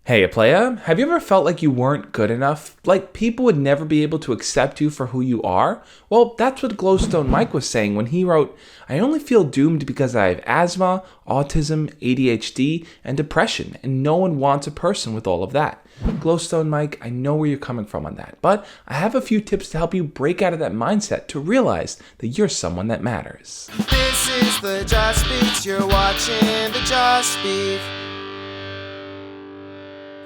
Hey, playa, have you ever felt like you weren't good enough? Like people would never be able to accept you for who you are? Well, that's what Glowstone Mike was saying when he wrote, I only feel doomed because I have asthma, autism, ADHD, and depression, and no one wants a person with all of that. Glowstone Mike, I know where you're coming from on that, but I have a few tips to help you break out of that mindset to realize that you're someone that matters. This is the Josh Speaks. You're watching the Josh Speak.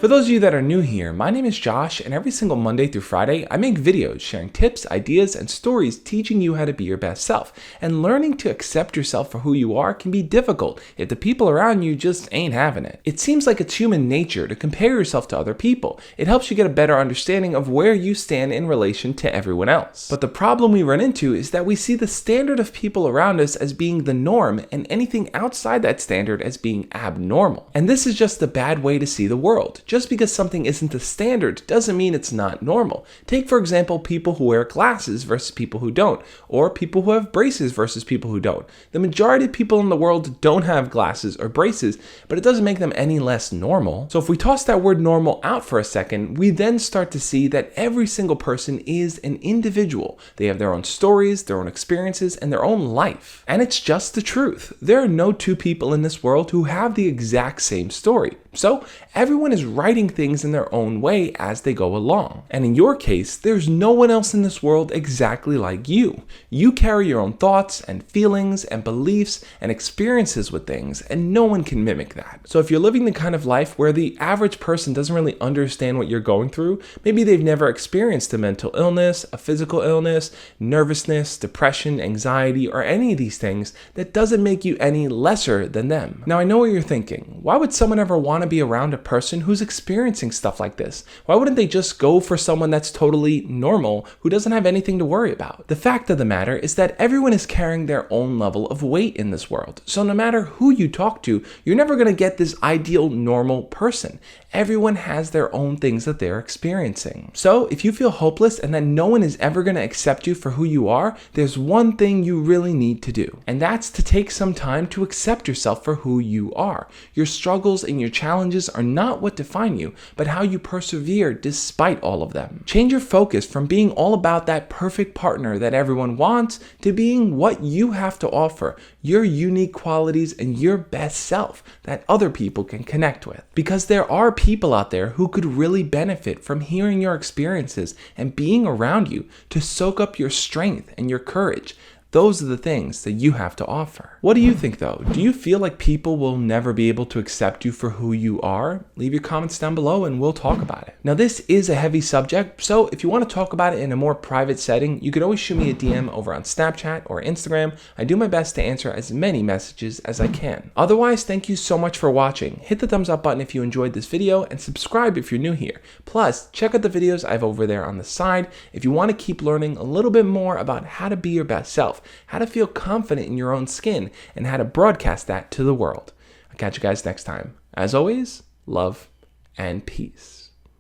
For those of you that are new here, my name is Josh, and every single Monday through Friday, I make videos sharing tips, ideas, and stories teaching you how to be your best self. And learning to accept yourself for who you are can be difficult if the people around you just ain't having it. It seems like it's human nature to compare yourself to other people. It helps you get a better understanding of where you stand in relation to everyone else. But the problem we run into is that we see the standard of people around us as being the norm, and anything outside that standard as being abnormal. And this is just a bad way to see the world. Just because something isn't the standard doesn't mean it's not normal. Take, for example, people who wear glasses versus people who don't, or people who have braces versus people who don't. The majority of people in the world don't have glasses or braces, but it doesn't make them any less normal. So if we toss that word normal out for a second, we then start to see that every single person is an individual. They have their own stories, their own experiences, and their own life. And it's just the truth. There are no two people in this world who have the exact same story. So everyone is writing things in their own way as they go along. And in your case, there's no one else in this world exactly like you. You carry your own thoughts and feelings and beliefs and experiences with things, and no one can mimic that. So if you're living the kind of life where the average person doesn't really understand what you're going through, maybe they've never experienced a mental illness, a physical illness, nervousness, depression, anxiety, or any of these things, that doesn't make you any lesser than them. Now I know what you're thinking. Why would someone ever want to be around a person who's experiencing stuff like this? Why wouldn't they just go for someone that's totally normal, who doesn't have anything to worry about? The fact of the matter is that everyone is carrying their own level of weight in this world. So no matter who you talk to, you're never going to get this ideal normal person. Everyone has their own things that they're experiencing. So if you feel hopeless and that no one is ever going to accept you for who you are, there's one thing you really need to do. And that's to take some time to accept yourself for who you are. Your struggles and your challenges are not what define you, but how you persevere despite all of them. Change your focus from being all about that perfect partner that everyone wants to being what you have to offer, your unique qualities and your best self that other people can connect with. Because there are people out there who could really benefit from hearing your experiences and being around you to soak up your strength and your courage. Those are the things that you have to offer. What do you think though? Do you feel like people will never be able to accept you for who you are? Leave your comments down below and we'll talk about it. Now this is a heavy subject, so if you want to talk about it in a more private setting, you could always shoot me a DM over on Snapchat or Instagram. I do my best to answer as many messages as I can. Otherwise, thank you so much for watching. Hit the thumbs up button if you enjoyed this video and subscribe if you're new here. Plus, check out the videos I have over there on the side if you want to keep learning a little bit more about how to be your best self, how to feel confident in your own skin, and how to broadcast that to the world. I'll catch you guys next time. As always, love and peace.